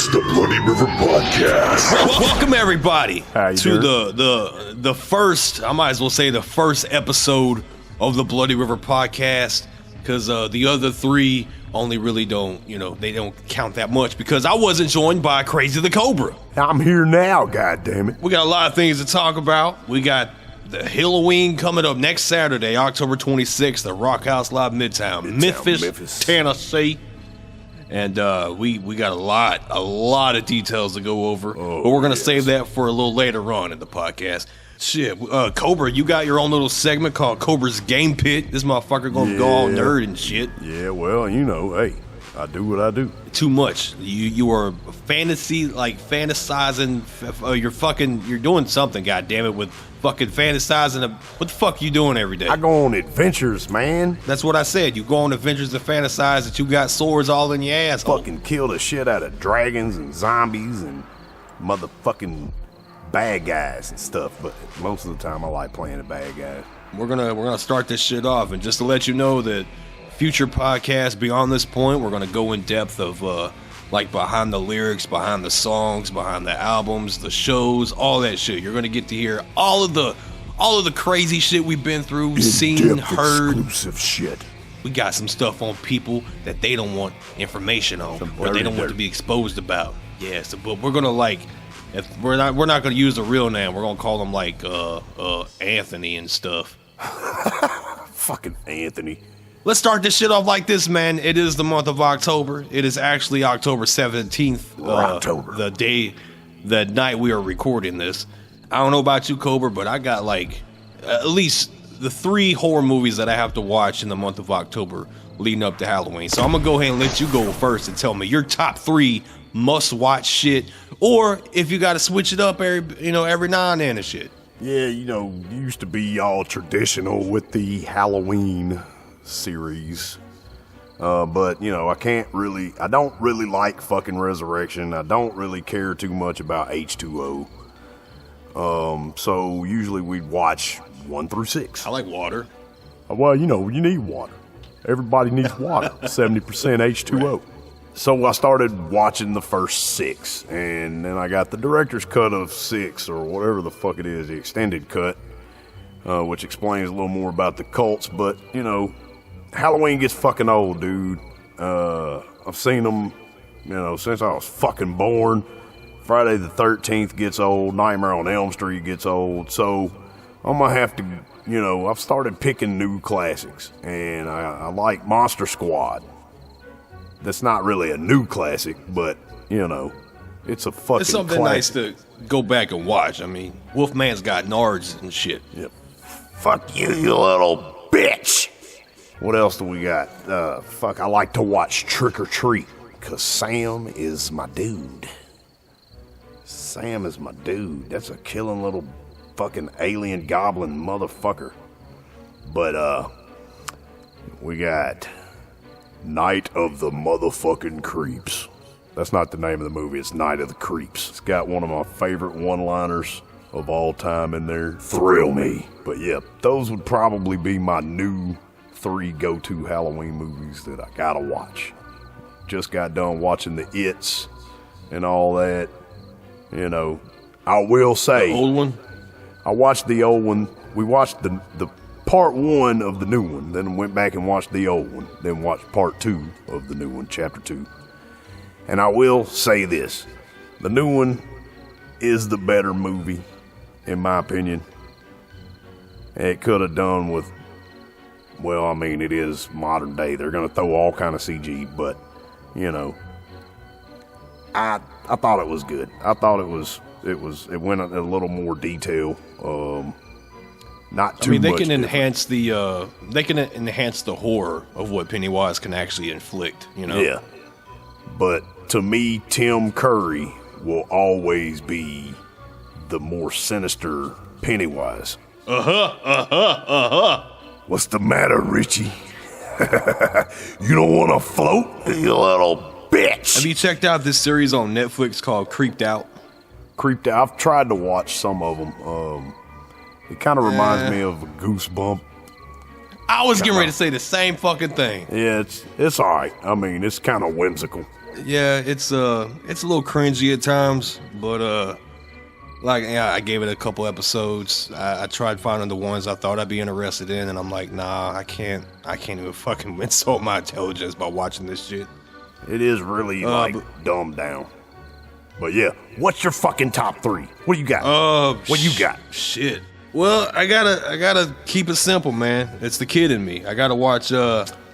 It's the Bloody River Podcast. Welcome everybody to doing? the first, I might as well say the first episode of the Bloody River Podcast, because the other three only really don't, they don't count that much because I wasn't joined by Crazy Tha Cobra. I'm here now, goddammit. We got a lot of things to talk about. We got the Hilloween coming up next Saturday, October 26th at Rock House Live Midtown, Memphis, Tennessee. And we got a lot of details to go over, but we're gonna save that for a little later on in the podcast. Shit, Cobra, you got your own little segment called Cobra's Game Pit. This motherfucker gonna go all nerd and shit. Yeah, well, hey, I do what I do. Too much. You are fantasizing. You're doing something. Goddammit, with fucking fantasizing. What the fuck you doing every day? I go on adventures, man. That's what I said. You go on adventures and fantasize that you got swords all in your ass. Fucking kill the shit out of dragons and zombies and motherfucking bad guys and stuff. But most of the time, I like playing the bad guys. We're gonna start this shit off, and just to let you know that future podcasts beyond this point, we're gonna go in depth of behind the lyrics, behind the songs, behind the albums, the shows, all that shit. You're gonna get to hear all of the crazy shit we've been through, seen, heard. Exclusive shit. We got some stuff on people that they don't want information on, or they don't want to be exposed about. Yeah, so, but we're gonna if we're not gonna use the real name. We're gonna call them Anthony and stuff. Fucking Anthony. Let's start this shit off like this, man. It is the month of October. It is actually October 17th. The night we are recording this. I don't know about you, Cobra, but I got at least the 3 horror movies that I have to watch in the month of October leading up to Halloween. So I'm going to go ahead and let you go first and tell me your top 3 must-watch shit, or if you got to switch it up every now and then and shit. Yeah, you used to be all traditional with the Halloween series, but I don't really like fucking Resurrection. I don't really care too much about H2O, so usually we'd watch 1 through 6. I like water. Well, you need water. Everybody needs water. 70% H2O. Right. So I started watching the first 6, and then I got the director's cut of 6, or whatever the fuck it is, the extended cut, which explains a little more about the cults. But Halloween gets fucking old, dude. I've seen them, since I was fucking born. Friday the 13th gets old. Nightmare on Elm Street gets old. So I'm gonna have to, I've started picking new classics, and I like Monster Squad. That's not really a new classic, but it's a fucking. It's something classic. nice to go back and watch. I mean, Wolfman's got nards and shit. Yep. Fuck you, you little bitch. What else do we got? I like to watch Trick or Treat, because Sam is my dude. Sam is my dude. That's a killing little fucking alien goblin motherfucker. But, we got Night of the Motherfucking Creeps. That's not the name of the movie, it's Night of the Creeps. It's got one of my favorite one-liners of all time in there. Thrill me. But yeah, those would probably be my new 3 go-to Halloween movies that I gotta watch. Just got done watching the It's and all that. I will say, The old one? I watched the old one. We watched the part 1 of the new one, then went back and watched the old one, then watched part 2 of the new one, chapter 2. And I will say this, the new one is the better movie, in my opinion. It could have done with, it is modern day. They're going to throw all kind of CG, but, I thought it was good. I thought it went a little more detail. Not too much. They can enhance the horror of what Pennywise can actually inflict, Yeah. But to me, Tim Curry will always be the more sinister Pennywise. What's the matter, Richie? You don't want to float, you little bitch? Have you checked out this series on Netflix called Creeped Out? Creeped Out. I've tried to watch some of them. It kind of reminds me of a Goosebump. I was getting ready to say the same fucking thing. Yeah, it's all right. I mean, it's kind of whimsical. Yeah, it's a little cringy at times, but I gave it a couple episodes. I tried finding the ones I thought I'd be interested in, and I'm like, nah, I can't even fucking insult my intelligence by watching this shit. It is really dumbed down. But yeah, what's your fucking top 3? What do you got? What you got? Shit. Well, I gotta keep it simple, man. It's the kid in me. I gotta watch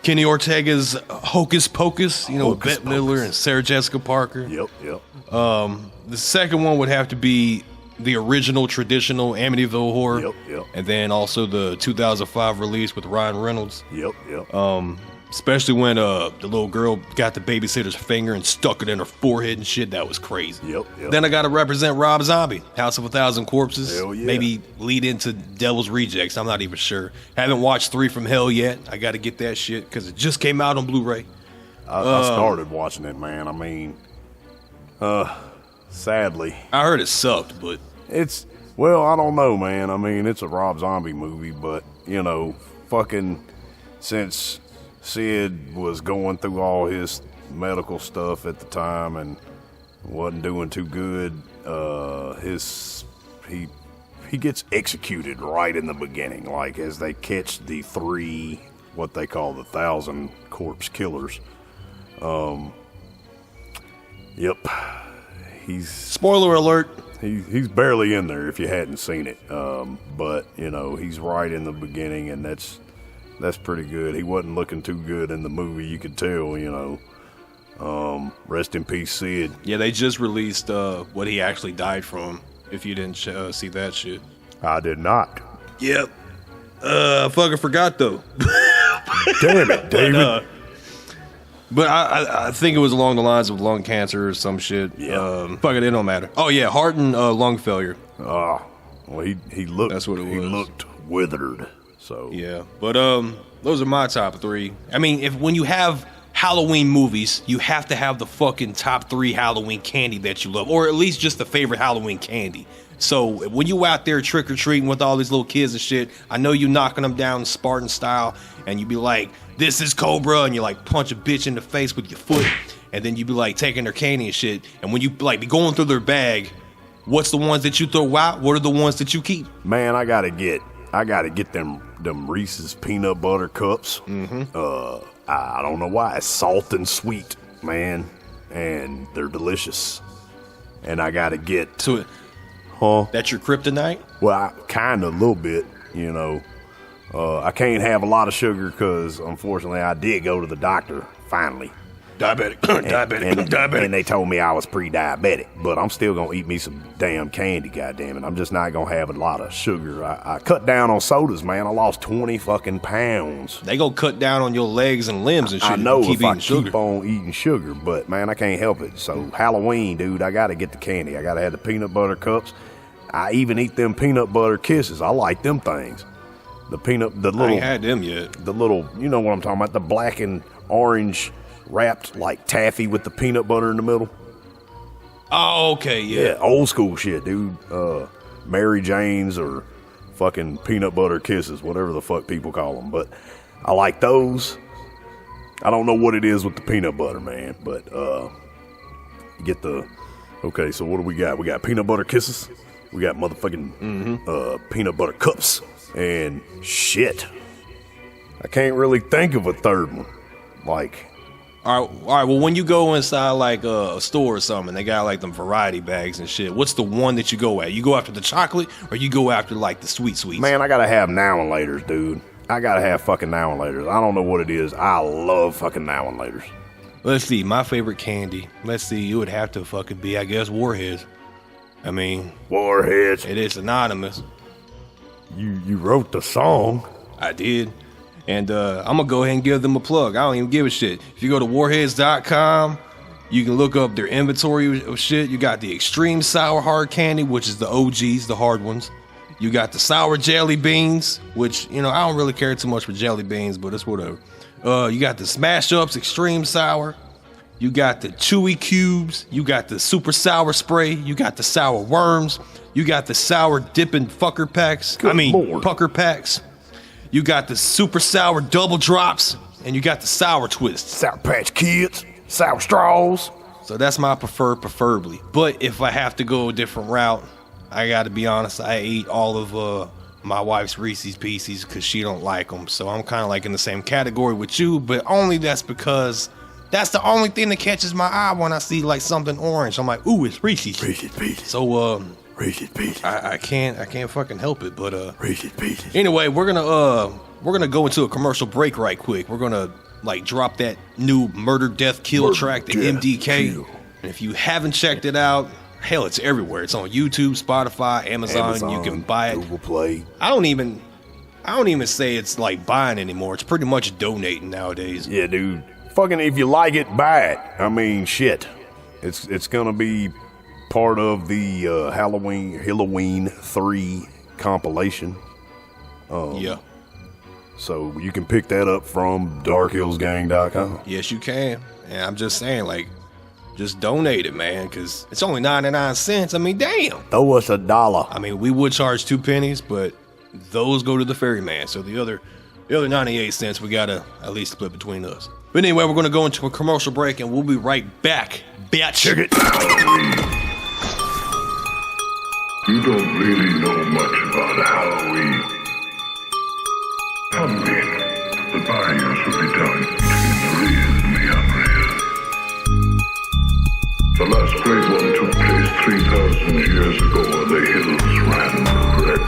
Kenny Ortega's Hocus Pocus, with Bette Midler and Sarah Jessica Parker. Yep. The second one would have to be the original traditional Amityville horror. Yep. And then also the 2005 release with Ryan Reynolds. Yep. Especially when the little girl got the babysitter's finger and stuck it in her forehead and shit. That was crazy. Yep. Then I gotta represent Rob Zombie, House of a Thousand Corpses. Hell yeah. Maybe lead into Devil's Rejects. I'm not even sure. Haven't watched 3 from Hell yet. I gotta get that shit because it just came out on Blu-ray. I started watching it, man. I mean, sadly. I heard it sucked, but... I don't know, man. I mean, it's a Rob Zombie movie, but, fucking since Sid was going through all his medical stuff at the time and wasn't doing too good, he gets executed right in the beginning, like as they catch the 3, what they call the 1,000 corpse killers. Yep. Spoiler alert. He's barely in there if you hadn't seen it. But, he's right in the beginning, and that's pretty good. He wasn't looking too good in the movie, you could tell, Rest in peace, Sid. Yeah, they just released what he actually died from, if you didn't see that shit. I did not. Yep. I fucking forgot, though. Damn it, David. But I think it was along the lines of lung cancer or some shit. Yeah. Fuck it, it don't matter. Oh, yeah, heart and lung failure. Well, he looked... That's what it was. He looked withered, so... Yeah, but those are my top 3. I mean, when you have Halloween movies, you have to have the fucking top 3 Halloween candy that you love, or at least just the favorite Halloween candy. So when you out there trick-or-treating with all these little kids and shit, I know you knocking them down Spartan style, and you be like, this is Cobra, and you like punch a bitch in the face with your foot, and then you be like taking their candy and shit, and when you like be going through their bag, what's the ones that you throw out? What are the ones that you keep? Man, I gotta get them Reese's peanut butter cups. I don't know why. It's salt and sweet, man, and they're delicious. And I gotta get... So, that's your kryptonite? Well, kind of a little bit, I can't have a lot of sugar because, unfortunately, I did go to the doctor, finally. Diabetic. And they told me I was pre-diabetic, but I'm still going to eat me some damn candy, goddammit. I'm just not going to have a lot of sugar. I cut down on sodas, man. I lost 20 fucking pounds. They going to cut down on your legs and limbs and shit. I know if I keep on eating sugar, but, man, I can't help it. So, Halloween, dude, I got to get the candy. I got to have the peanut butter cups. I even eat them peanut butter kisses. I like them things. The little... I ain't had them yet. The little, you know what I'm talking about, the black and orange wrapped like taffy with the peanut butter in the middle. Oh, okay, yeah. Yeah, old school shit, dude. Mary Jane's or fucking peanut butter kisses, whatever the fuck people call them. But I like those. I don't know what it is with the peanut butter, man, but you get the... Okay, so what do we got? We got peanut butter kisses. We got motherfucking peanut butter cups. And shit, I can't really think of a third one. Like, all right. Well, when you go inside like a store or something, they got like them variety bags and shit. What's the one that you go at? You go after the chocolate, or you go after like the sweets? Man, I gotta have now and laters, dude. I gotta have fucking now and laters. I don't know what it is. I love fucking now and laters. Let's see. My favorite candy. Let's see. It would have to fucking be, I guess, Warheads. I mean, Warheads. It is anonymous. You wrote the song. I did. And I'm going to go ahead and give them a plug. I don't even give a shit. If you go to warheads.com, you can look up their inventory of shit. You got the extreme sour hard candy, which is the OGs, the hard ones. You got the sour jelly beans, which, I don't really care too much for jelly beans, but it's whatever. You got the smash ups, extreme sour. You got the chewy cubes. You got the super sour spray. You got the sour worms. You got the sour dipping fucker packs. Good Lord. Pucker packs. You got the super sour double drops, and you got the sour twists. Sour Patch Kids, sour straws. So that's my preferably. But if I have to go a different route, I gotta be honest, I ate all of my wife's Reese's Pieces because she don't like them. So I'm kind of like in the same category with you, but only that's because that's the only thing that catches my eye when I see like something orange. I'm like, ooh, it's Reese's. Reese's Pieces. So Reese's Pieces. I can't fucking help it. But Reese's Pieces. Anyway, we're gonna go into a commercial break right quick. We're gonna like drop that new Murder Death Kill track, the MDK. Kill. And if you haven't checked it out, hell, it's everywhere. It's on YouTube, Spotify, Amazon. You can buy it. Google Play. I don't even say it's like buying anymore. It's pretty much donating nowadays. Yeah, dude. Fucking if you like it, buy it. I mean, shit. It's gonna be part of the Hilloween III compilation. Yeah. So you can pick that up from darkhillsgang.com. Yes, you can. And I'm just saying, like, just donate it, man, because it's only 99 cents. I mean, damn. Throw us $1. I mean, we would charge 2 pennies, but those go to the ferryman. So the other 98 cents, we gotta at least split between us. But anyway, we're gonna go into a commercial break, and we'll be right back. Bitch. Check it. You don't really know much about Halloween. Halloween, the barriers will be down between the real and the unreal. The last great one took place 3,000 years ago when the hills ran red.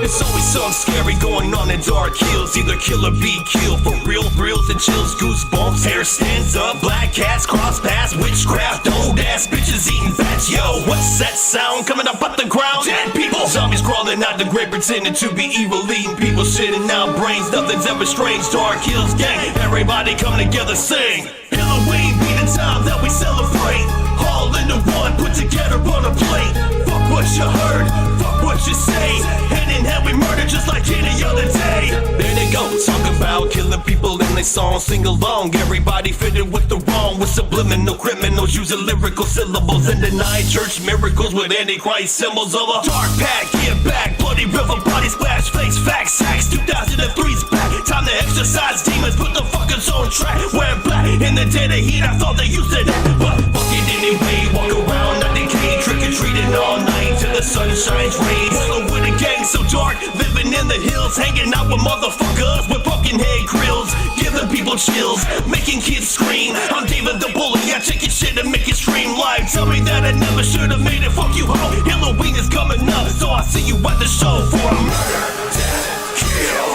It's always something scary going on in dark hills. Either kill or be killed. For real thrills and chills, goosebumps. Hair stands up, black cats cross paths, witchcraft, old ass bitches eating fats. Yo, what's that sound coming up out the ground? Dead people, zombies crawling out the grave, pretending to be evil, eating people, shitting out brains. Nothing's ever strange. Dark Hills gang, everybody come together, sing. Halloween be the time that we celebrate. All into one, put together on a plate. Fuck what you heard, fuck what you say. Hand in hand we murder just like any other day. There they go, talk about killing people in their songs. Sing along, everybody fitted with the wrong. With subliminal criminals using lyrical syllables and denying church miracles with antichrist symbols of a dark pack. Get back, bloody river, body splash, face facts, sacks. 2003's back, time to exercise demons, put the fuckers on track. Wear black in the dead of heat, I thought they used to that, but fuck it anyway. Walk around not decayed, trick or treating all night till the sun shines rays. Rolling with a gang so dark, living in the hills, hanging out with motherfuckers with broken head grills, giving people chills, making kids scream. I'm David the Bully, I take your shit and make it stream live. Tell me that I never should have made it. Fuck you, ho. Halloween is coming up, so I'll see you at the show for a murder, death, kill.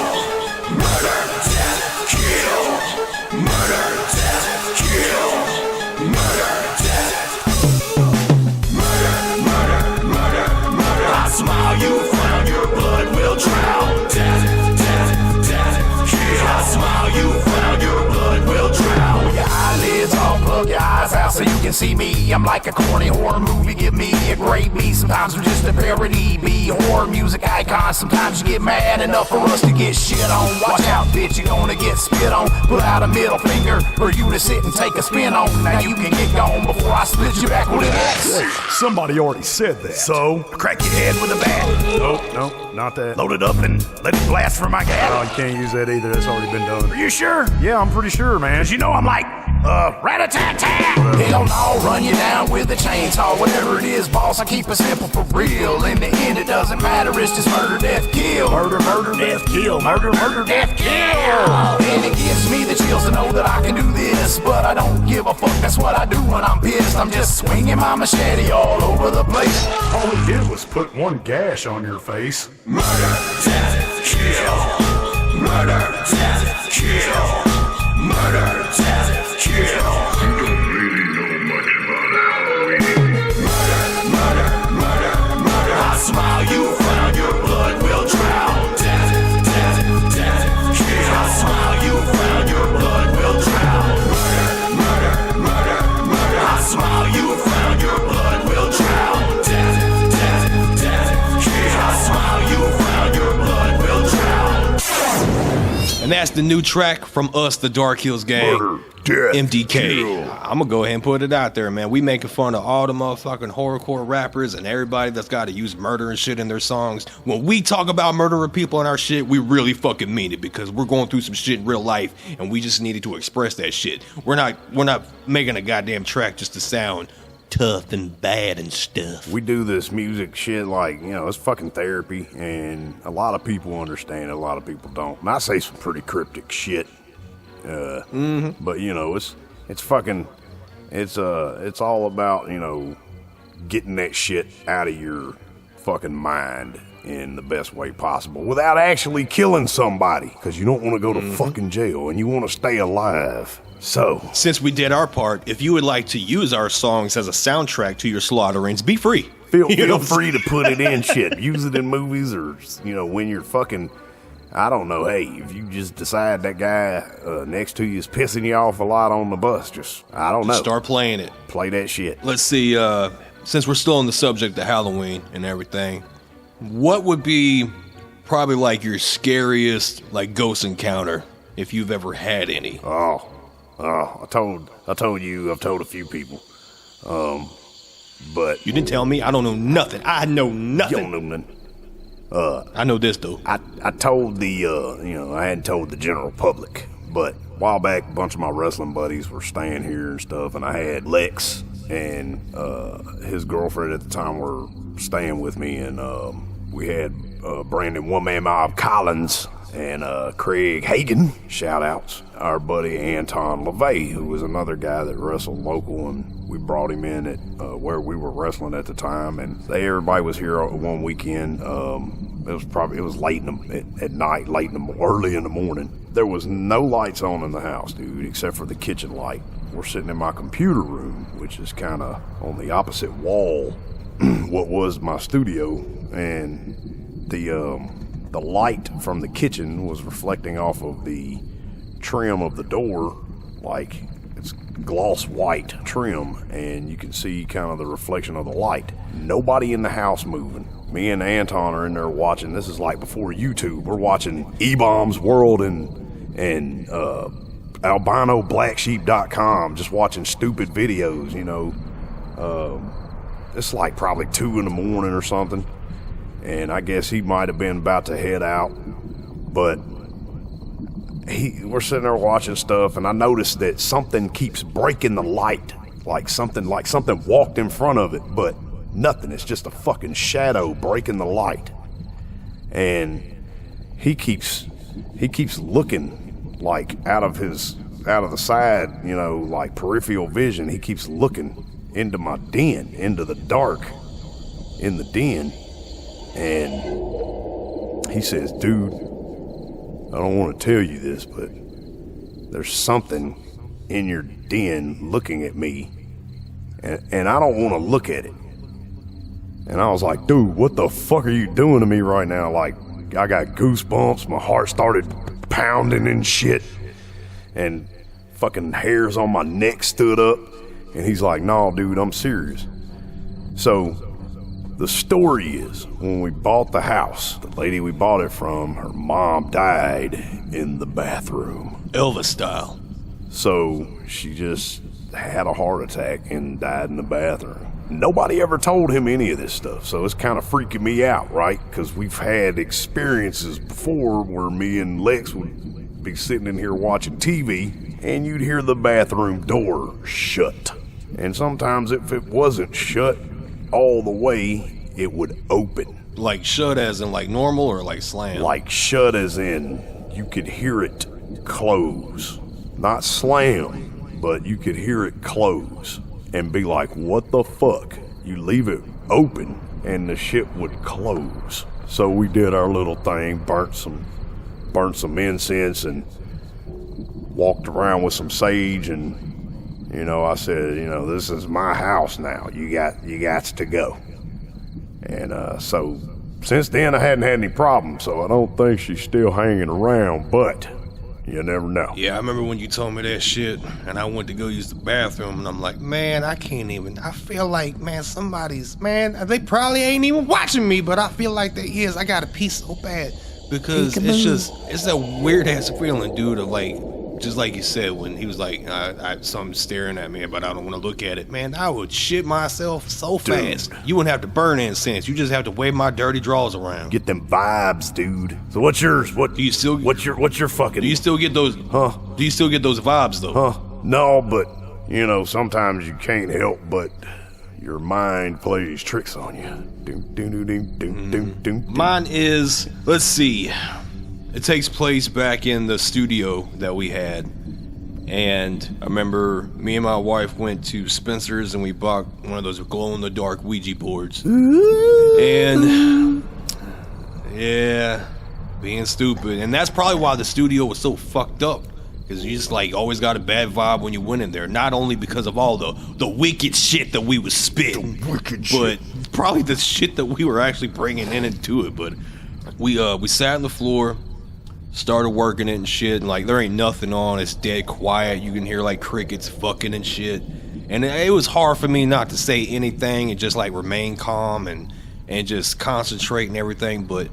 Murder, death, kill. Murder, death, kill. Murder, death. Murder, murder, murder, murder. I smile, you frown, your blood will drown. Death, death, death, kill. I smile, you frown, your blood will drown. Your eyelids all plug your eyes out so you can see me. I'm like a corny horror movie, give me a great beat. Sometimes we're just a parody, be horror music icons. Sometimes you get mad enough for us to get shit on. Watch out, bitch, you're gonna get spit on. Pull out a middle finger for you to sit and take a spin on. Now you can get gone before I split you back with an axe. Wait, somebody already said that. So? Crack your head with a bat. No, not that. Load it up and let it blast from my gat. Oh, you can't use that either. That's already been done. Are you sure? Yeah, I'm pretty sure, man. Cause you know I'm like, rat-a-tat-tat. Hell no, run you down with a chainsaw. Whatever it is, boss, I keep it simple for real. In the end, it doesn't matter, it's just murder, death, kill. Murder, murder, death, kill. Murder, murder, death, kill. And it gives me the chills to know that I can do this. But I don't give a fuck, that's what I do when I'm pissed. I'm just swinging my machete all over the place. All he did was put one gash on your face. Murder, death, kill. Murder, death, kill. Murder, death, kill. You don't really know much about Halloween. Murder, murder, murder, murder. I smile, you frown, your blood will drown. Death, death, death, kill. I smile, you frown, your blood will drown. Murder, murder, murder, murder. I smile, you frown, your blood will drown. Death, death, death, kill. I smile, you frown, your blood will drown. And that's the new track from us, the Dark Hills Gang. Murder, death, MDK. kill. I'm gonna go ahead and put it out there, man. We making fun of all the motherfucking horrorcore rappers and everybody that's got to use murder and shit in their songs. When we talk about murdering people in our shit, we really fucking mean it, because we're going through some shit in real life and we just needed to express that shit. We're not making a goddamn track just to sound tough and bad and stuff. We do this music shit like, it's fucking therapy, and a lot of people understand it, a lot of people don't. And I say some pretty cryptic shit. But it's fucking, it's all about, getting that shit out of your fucking mind in the best way possible without actually killing somebody, because you don't want to go to fucking jail and you want to stay alive. So, since we did our part, if you would like to use our songs as a soundtrack to your slaughterings, be free. Feel free to put it in shit. Use it in movies, or, when you're fucking, I don't know, hey, if you just decide that guy next to you is pissing you off a lot on the bus, I don't know. Start playing it. Play that shit. Let's see, since we're still on the subject of Halloween and everything, what would be probably like your scariest, like, ghost encounter, if you've ever had any? I told you, I've told a few people. But you didn't tell me. I don't know nothing. I know nothing. You don't know nothing. I know this though. I told the I hadn't told the general public, but a while back, a bunch of my wrestling buddies were staying here and stuff, and I had Lex and his girlfriend at the time were staying with me, and we had Brandon One Man Mob Collins and Craig Hagan, shout outs, our buddy Anton LaVey, who was another guy that wrestled local, and we brought him in at where we were wrestling at the time, and everybody was here one weekend. It was late at night, early in the morning. There was no lights on in the house, dude, except for the kitchen light. We're sitting in my computer room, which is kind of on the opposite wall, what was my studio, and the light from the kitchen was reflecting off of the trim of the door, like it's gloss white trim, and you can see kind of the reflection of the light. Nobody in the house moving. Me and Anton are in there watching. This is like before YouTube. We're watching E-Bomb's World and albinoblacksheep.com, just watching stupid videos, It's like probably 2 in the morning or something. And I guess he might have been about to head out, but we're sitting there watching stuff, and I noticed that something keeps breaking the light, like something walked in front of it, but nothing. It's just a fucking shadow breaking the light, and he keeps looking, like out of the side, like peripheral vision. He keeps looking into my den, into the dark in the den. And he says, dude, I don't want to tell you this, but there's something in your den looking at me, and I don't want to look at it. And I was like, dude, what the fuck are you doing to me right now? Like, I got goosebumps, my heart started pounding and shit, and fucking hairs on my neck stood up. And he's like, no, dude, I'm serious. So the story is, when we bought the house, the lady we bought it from, her mom died in the bathroom. Elvis style. So she just had a heart attack and died in the bathroom. Nobody ever told him any of this stuff, so it's kind of freaking me out, right? Because we've had experiences before where me and Lex would be sitting in here watching TV, and you'd hear the bathroom door shut. And sometimes if it wasn't shut all the way, it would open. Like shut as in like normal, or like slam? Like shut as in you could hear it close. Not slam, but you could hear it close. And be like, what the fuck? You leave it open and the shit would close. So we did our little thing, burnt some incense and walked around with some sage, and I said, this is my house now. You got to go. And so since then I hadn't had any problems, so I don't think she's still hanging around, but you never know. Yeah, I remember when you told me that shit, and I went to go use the bathroom, and I'm like, man, I can't even. I feel like, man, they probably ain't even watching me, but I feel like they is. I gotta pee so bad. because it's that weird ass feeling, dude, of like, just like you said, when he was like, something staring at me, but I don't want to look at it. Man, I would shit myself so fast. You wouldn't have to burn incense. You just have to wave my dirty drawers around. Get them vibes, dude. So what's yours? What do you still? What's your fucking? Do you still get those? Huh? Do you still get those vibes though? Huh? No, but you know, sometimes you can't help but your mind plays tricks on you. Mine is, let's see. It takes place back in the studio that we had. And I remember me and my wife went to Spencer's and we bought one of those glow-in-the-dark Ouija boards. And, yeah, being stupid. And that's probably why the studio was so fucked up. Because you just, like, always got a bad vibe when you went in there. Not only because of all the wicked shit that we was spitting, but probably the shit that we were actually bringing into it. But we sat on the floor, started working it and shit, and like there ain't nothing on, it's dead quiet. You can hear like crickets fucking and shit, and it was hard for me not to say anything and just like remain calm and just concentrate and everything, but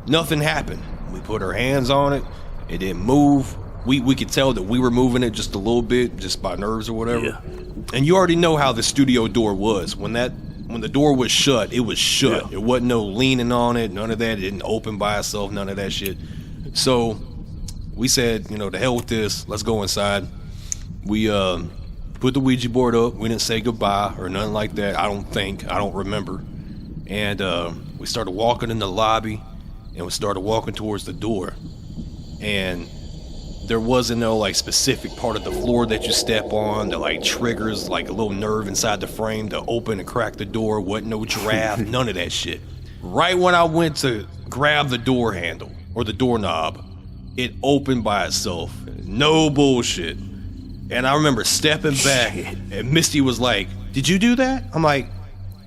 nothing happened. We put our hands on it, it didn't move. We could tell that we were moving it just a little bit, just by nerves or whatever. Yeah. And you already know how the studio door was. When the door was shut, it was shut. Yeah. It wasn't no leaning on it, none of that. It didn't open by itself, none of that shit. So we said, you know, to hell with this, let's go inside. We put the Ouija board up. We didn't say goodbye or nothing like that. I don't remember. And we started walking in the lobby, and we started walking towards the door. And there wasn't no like specific part of the floor that you step on that like triggers like a little nerve inside the frame to open and crack the door. Wasn't no draft, none of that shit. Right when I went to grab the door handle or the doorknob, it opened by itself. No bullshit. And I remember stepping back, and Misty was like, "Did you do that?" I'm like,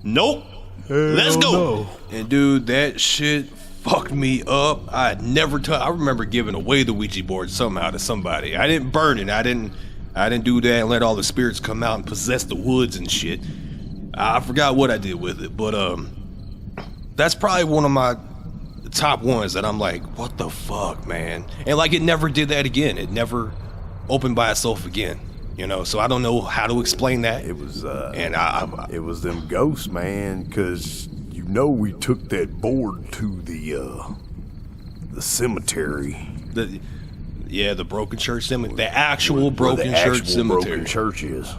"Nope. Let's go." No. And dude, that shit fucked me up. I remember giving away the Ouija board somehow to somebody. I didn't burn it. I didn't do that and let all the spirits come out and possess the woods and shit. I forgot what I did with it, but that's probably one of my top ones that I'm like, what the fuck, man? And like it never did that again. It never opened by itself again. You know, so I don't know how to explain that. It was it was them ghosts, man, because you know we took that board to the cemetery. The broken church cemetery. The actual broken church cemetery. Broken church is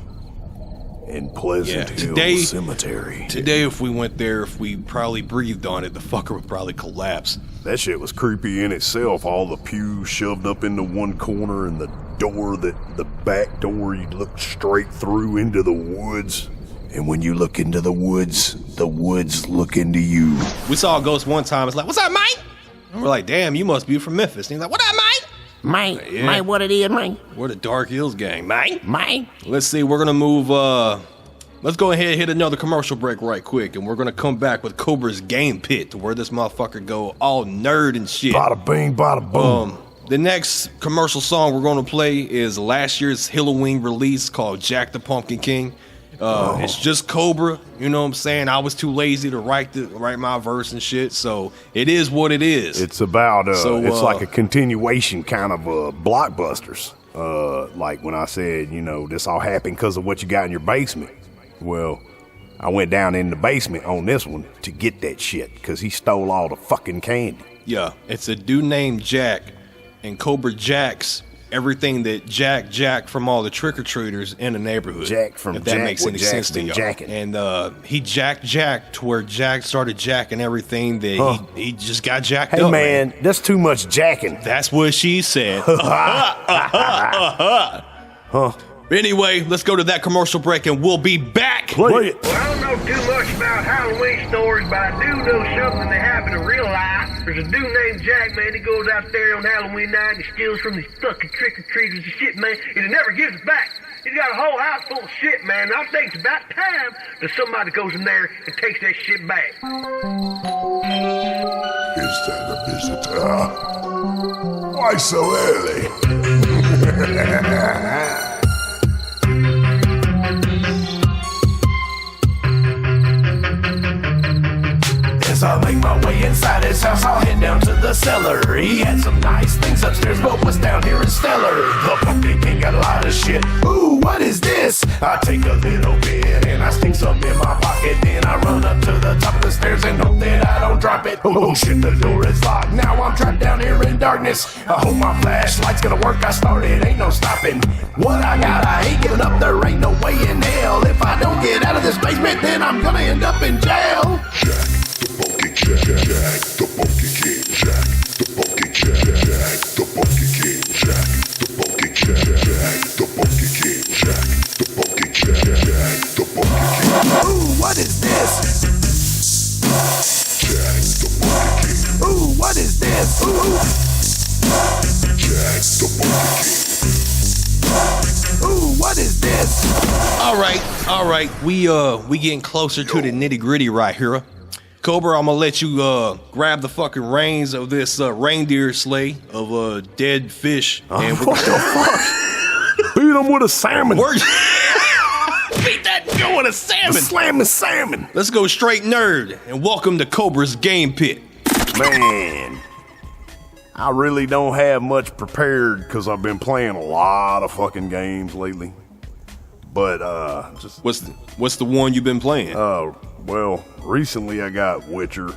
in Pleasant Hill Cemetery. Today, if we went there, if we probably breathed on it, the fucker would probably collapse. That shit was creepy in itself. All the pews shoved up into one corner, and the back door, you'd look straight through into the woods. And when you look into the woods look into you. We saw a ghost one time. It's like, "What's up, mate?" And we're like, "Damn, you must be from Memphis." And he's like, "What up, mate?" Mate, mate, what it is, mate? We're the Dark Hills gang, mate. Mate. Let's see, we're gonna move, let's go ahead and hit another commercial break right quick, and we're gonna come back with Cobra's Game Pit, to where this motherfucker go all nerd and shit. Bada bing, bada boom. The next commercial song we're gonna play is last year's Hilloween release called Jack the Pumpkin King. It's just Cobra, you know what I'm saying? I was too lazy to write my verse and shit, so it is what it is. It's about, it's like a continuation kind of blockbusters. Like when I said, you know, this all happened because of what you got in your basement. Well, I went down in the basement on this one to get that shit, because he stole all the fucking candy. Yeah, it's a dude named Jack, and Cobra jacks everything that Jack from all the trick-or-treaters in the neighborhood. Jack from if that Jack, makes any sense to y'all. Jacking. And he Jack to where Jack started jacking everything that he just got jacked up. Hey man, that's too much jacking. That's what she said. Anyway, let's go to that commercial break and we'll be back. Play it. Well, I don't know too much about Halloween stories, but I do know something that happened in real life. There's a dude named Jack, man. He goes out there on Halloween night and he steals from these fucking trick-or-treaters and shit, man. And he never gives it back. He's got a whole house full of shit, man. And I think it's about time that somebody goes in there and takes that shit back. Is that a visitor? Why so early? As I make my way inside his house, I'll head down to the cellar. He had some nice things upstairs, but what's down here is stellar. The Pumpkin King got a lot of shit. Ooh, what is this? I take a little bit and I stick some in my pocket. Then I run up to the top of the stairs and hope that I don't drop it. Oh shit, the door is locked. Now I'm trapped down here in darkness. I hope my flashlight's gonna work. I started, ain't no stopping. What I got, I ain't giving up. There ain't no way in hell. If I don't get out of this basement, then I'm gonna end up in jail. Jack, the Pumpkin Jack, Jack, the Pumpkin King, Jack, the Pumpkin Jack, Jack, the Pumpkin King, Jack, the Pumpkin Jack, Jack, the Pumpkin King, Jack, the Pumpkin Jack, Jack, the Pumpkin King. Ooh, what is this? Jack, the Pumpkin King. Ooh, what is this? Ooh. Jack, the Pumpkin King. Ooh, what is this? All right. We getting closer to the nitty gritty right here. Cobra, I'm gonna let you grab the fucking reins of this reindeer sleigh of dead fish. And What the fuck? Beat him with a salmon. Beat that going to salmon. Slamming salmon. Let's go straight nerd and welcome to Cobra's Game Pit. Man, I really don't have much prepared because I've been playing a lot of fucking games lately. But just What's the one you've been playing? well, recently I got Witcher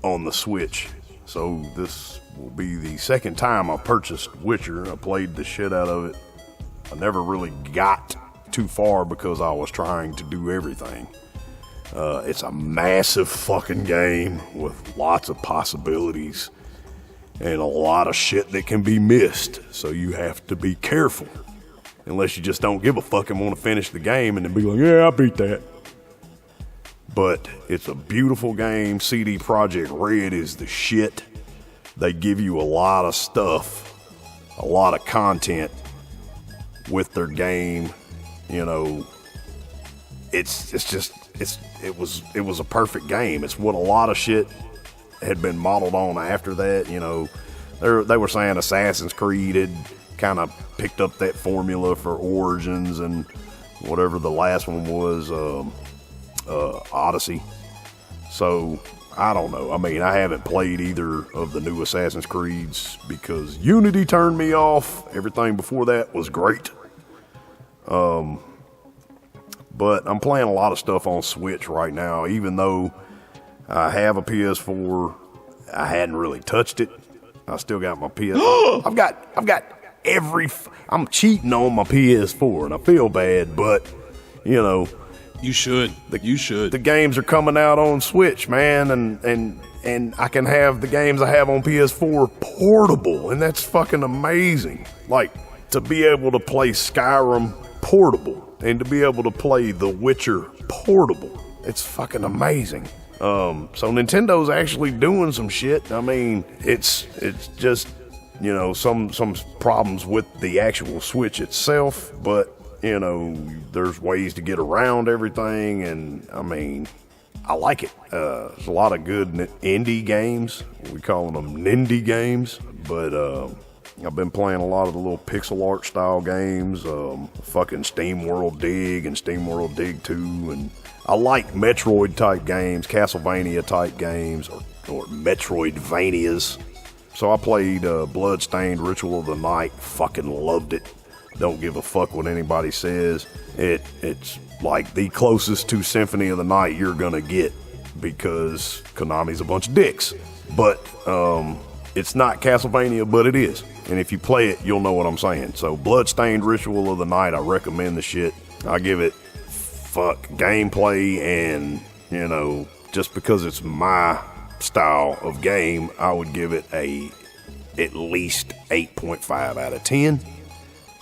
on the Switch, so this will be the second time I purchased Witcher. I played the shit out of it. I never really got too far because I was trying to do everything. It's a massive fucking game with lots of possibilities and a lot of shit that can be missed, so you have to be careful. Unless you just don't give a fuck and want to finish the game and then be like, yeah, I beat that. But it's a beautiful game. CD Projekt Red is the shit. They give you a lot of stuff, a lot of content with their game. You know, it was a perfect game. It's what a lot of shit had been modeled on after that. You know, they were saying Assassin's Creed had kind of picked up that formula for Origins and whatever the last one was, Odyssey. So I don't know. I mean, I haven't played either of the new Assassin's Creeds because Unity turned me off. Everything before that was great. But I'm playing a lot of stuff on Switch right now, even though I have a PS4. I hadn't really touched it. I still got my PS4. I've got I'm cheating on my PS4 and I feel bad, but you know, You should. the games are coming out on Switch, man, and I can have the games I have on PS4 portable, and that's fucking amazing. Like, to be able to play Skyrim portable and to be able to play The Witcher portable, it's fucking amazing. So Nintendo's actually doing some shit. I mean, it's just, you know, some problems with the actual Switch itself, but you know, there's ways to get around everything, and I mean, I like it. There's a lot of good indie games. We call them Nindy games, but I've been playing a lot of the little pixel art style games, fucking SteamWorld Dig and SteamWorld Dig 2, and I like Metroid type games, Castlevania type games, or Metroidvanias. So I played Bloodstained Ritual of the Night, fucking loved it. Don't give a fuck what anybody says. It's like the closest to Symphony of the Night you're gonna get because Konami's a bunch of dicks. But it's not Castlevania, but it is. And if you play it, you'll know what I'm saying. So Bloodstained Ritual of the Night, I recommend the shit. I give it gameplay, and you know, just because it's my style of game, I would give it at least 8.5 out of 10.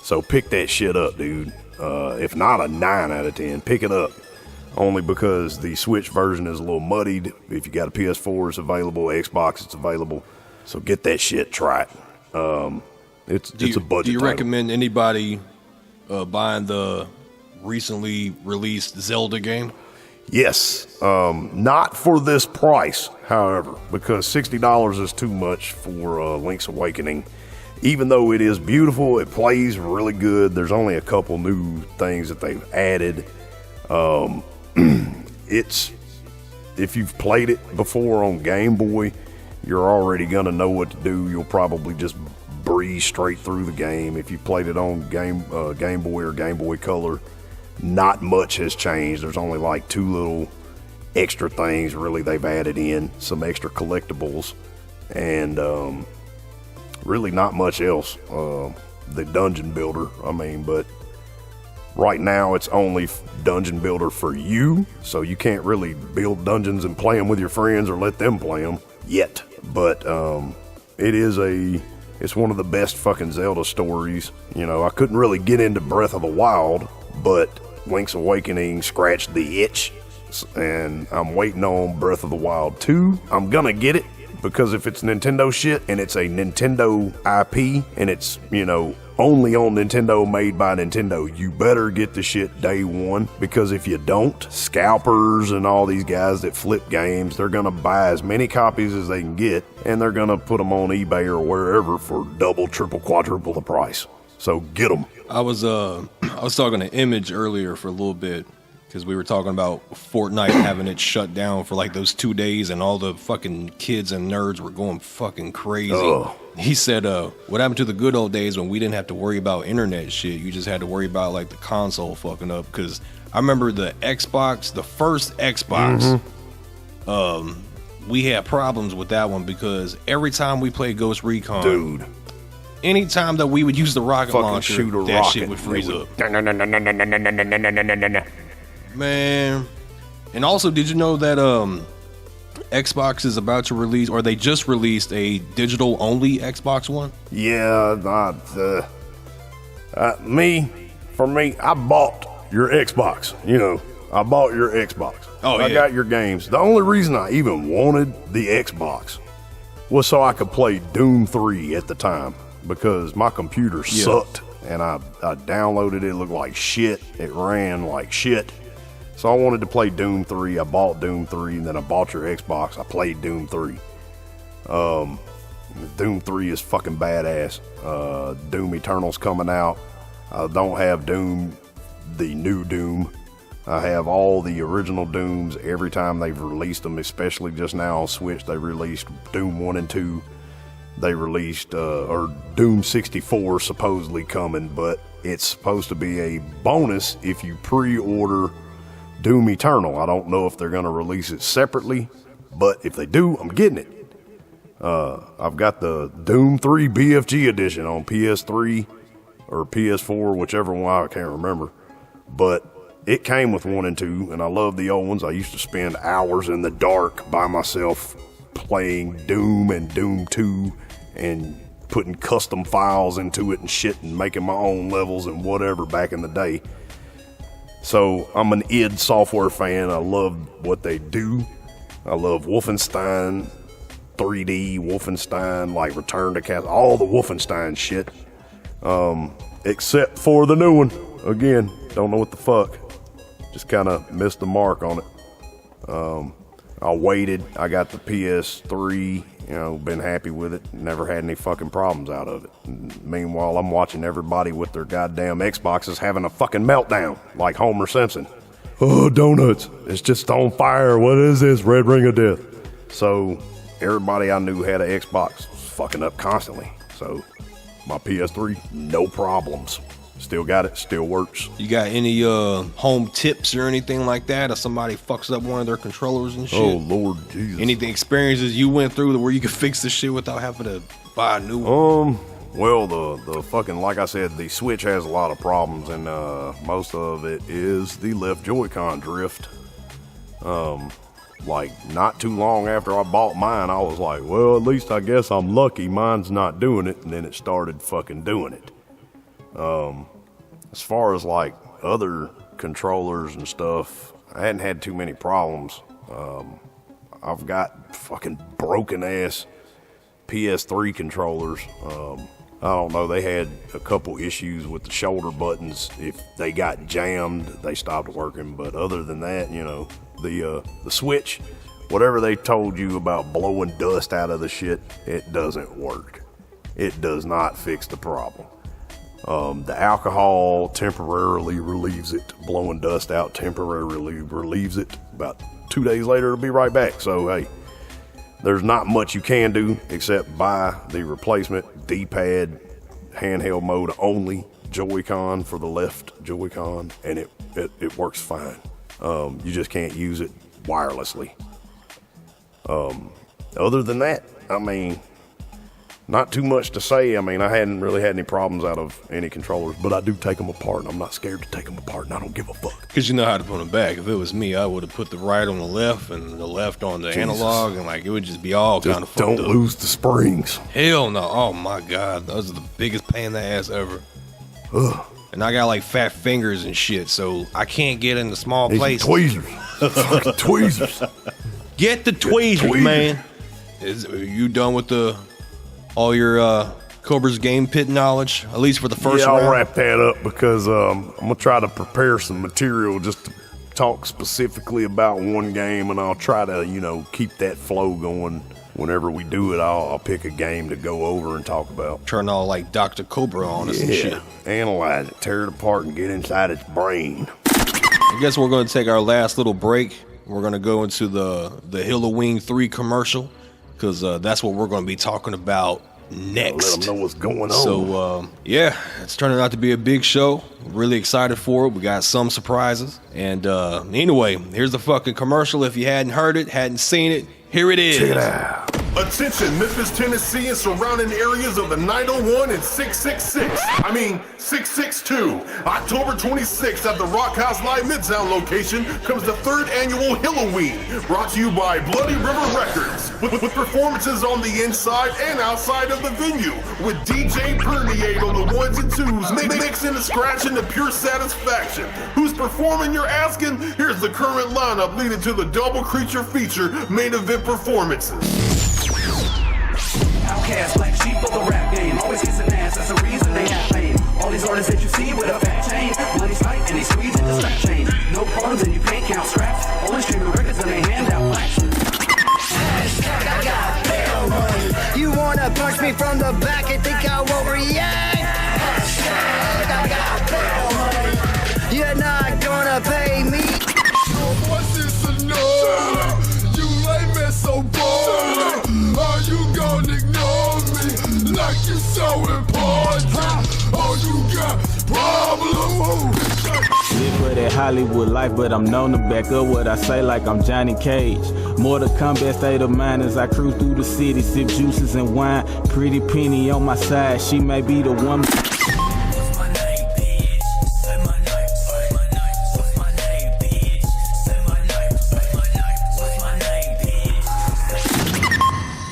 So pick that shit up, dude. If not a 9 out of 10, pick it up. Only because the Switch version is a little muddied. If you got a PS4, it's available. Xbox, it's available. So get that shit, try it. It's a budget Do you title. recommend anybody buying the recently released Zelda game? Yes. Not for this price, however, because $60 is too much for Link's Awakening. Even though it is beautiful, it plays really good. There's only a couple new things that they've added. If you've played it before on Game Boy, you're already gonna know what to do. You'll probably just breeze straight through the game. If you played it on Game Boy or Game Boy Color, not much has changed. There's only like 2 little extra things really they've added in, some extra collectibles, and really not much else. The dungeon builder, I mean, but right now it's only dungeon builder for you, so you can't really build dungeons and play them with your friends or let them play them yet. But it's one of the best fucking Zelda stories. You know, I couldn't really get into Breath of the Wild, but Link's Awakening scratched the itch, and I'm waiting on Breath of the Wild 2. I'm gonna get it, because if it's Nintendo shit and it's a Nintendo IP and it's, you know, only on Nintendo, made by Nintendo, you better get the shit day one, because if you don't, scalpers and all these guys that flip games, they're gonna buy as many copies as they can get, and they're gonna put them on eBay or wherever for double, triple, quadruple the price. So get them. I was talking to Image earlier for a little bit, because we were talking about Fortnite having it shut down for like those 2 days, and all the fucking kids and nerds were going fucking crazy. He said, what happened to the good old days when we didn't have to worry about internet shit? You just had to worry about like the console fucking up. Because I remember the Xbox, the first Xbox, we had problems with that one, because every time we played Ghost Recon, dude, anytime that we would use the rocket fucking launcher, shoot a that rocket, shit would freeze up. No. Man. And also, did you know that Xbox is about to release, or they just released, a digital only Xbox One? Yeah, for me, I bought your Xbox. You know, I bought your Xbox. Oh, I got your games. The only reason I even wanted the Xbox was so I could play Doom 3 at the time, because my computer sucked, and I downloaded it. It looked like shit. It ran like shit. So I wanted to play Doom 3. I bought Doom 3, and then I bought your Xbox. I played Doom 3. Doom 3 is fucking badass. Doom Eternal's coming out. I don't have Doom, the new Doom. I have all the original Dooms every time they've released them, especially just now on Switch. They released Doom 1 and 2. They released, or Doom 64 supposedly coming, but it's supposed to be a bonus if you pre-order Doom Eternal. I don't know if they're going to release it separately, but if they do, I'm getting it. I've got the Doom 3 BFG edition on PS3 or PS4, whichever one, I can't remember. But it came with 1 and 2, and I love the old ones. I used to spend hours in the dark by myself playing Doom and Doom 2 and putting custom files into it and shit and making my own levels and whatever back in the day. So I'm an id Software fan. I love what they do. I love Wolfenstein 3D, Wolfenstein, like Return to Castle, all the Wolfenstein shit. Except for the new one. Again, don't know what the fuck. Just kind of missed the mark on it. I waited. I got the PS3, you know, been happy with it. Never had any fucking problems out of it. And meanwhile, I'm watching everybody with their goddamn Xboxes having a fucking meltdown, like Homer Simpson. Oh, donuts. It's just on fire. What is this? Red Ring of Death. So, everybody I knew had an Xbox was fucking up constantly. So, my PS3, no problems. Still got it, still works. You got any home tips or anything like that, or somebody fucks up one of their controllers and shit? Oh, Lord Jesus. Anything, experiences you went through where you could fix the shit without having to buy a new one? Well, the fucking, like I said, the Switch has a lot of problems, and most of it is the left Joy-Con drift. Like, not too long after I bought mine, I was like, well, at least I guess I'm lucky mine's not doing it, and then it started fucking doing it. As far as like other controllers and stuff, I hadn't had too many problems. I've got fucking broken ass PS3 controllers. I don't know, they had a couple issues with the shoulder buttons. If they got jammed, they stopped working. But other than that, you know, the Switch, whatever they told you about blowing dust out of the shit, it doesn't work. It does not fix the problem. The alcohol temporarily relieves it. Blowing dust out temporarily relieves it. About 2 days later, it'll be right back. So, hey, There's not much you can do except buy the replacement D-pad handheld mode only Joy-Con for the left Joy-Con, and it works fine. You just can't use it wirelessly. Other than that, I mean, not too much to say. I mean, I hadn't really had any problems out of any controllers, but I do take them apart, and I'm not scared to take them apart, and I don't give a fuck. Because you know how to put them back. If it was me, I would have put the right on the left and the left on the analog, and like it would just be all kind of fucked up. Don't lose the springs. Hell no. Oh my God. Those are the biggest pain in the ass ever. Ugh. And I got like fat fingers and shit, so I can't get in the small These places. tweezers. Fucking tweezers. Get the tweezers, man. Are you done with all your Cobra's game pit knowledge, at least for the first round? I'll wrap that up because I'm going to try to prepare some material just to talk specifically about one game, and I'll try to, keep that flow going. Whenever we do it, I'll pick a game to go over and talk about. Turn all like Dr. Cobra on us and shit. Analyze it, tear it apart, and get inside its brain. I guess we're going to take our last little break. We're going to go into the Hilloween III commercial, because that's what we're going to be talking about next. Let them know what's going on. So, it's turning out to be a big show. Really excited for it. We got some surprises. And anyway, here's the fucking commercial. If you hadn't heard it, hadn't seen it, here it is. Check it out. Attention, Memphis, Tennessee, and surrounding areas of the 901 and 662. October 26th at the Rock House Live Midtown location comes the third annual Hilloween, brought to you by Bloody River Records, with performances on the inside and outside of the venue, with DJ Permeate on the ones and twos, mixing and scratching to pure satisfaction. Who's performing, you're asking? Here's the current lineup leading to the Double Creature feature main event performances. Outcast, black sheep of the rap game. Always kissing ass, that's the reason they have fame. All these artists that you see with a fat chain, money's tight and they squeeze at the strap chain. No problems and you can't count scraps. Only streaming records and they hand out plaques. Hashtag I got bail money. You wanna punch me from the back and think I won't react? Hashtag I got bail money. You're not gonna pay me. What's this enough? You ain't been so bold. Are you gonna ignore me like you so important? Oh, you got problems. Live for that Hollywood life, but I'm known to back up what I say like I'm Johnny Cage. More to combat state of mind as I cruise through the city, sip juices and wine. Pretty Penny on my side, she may be the one.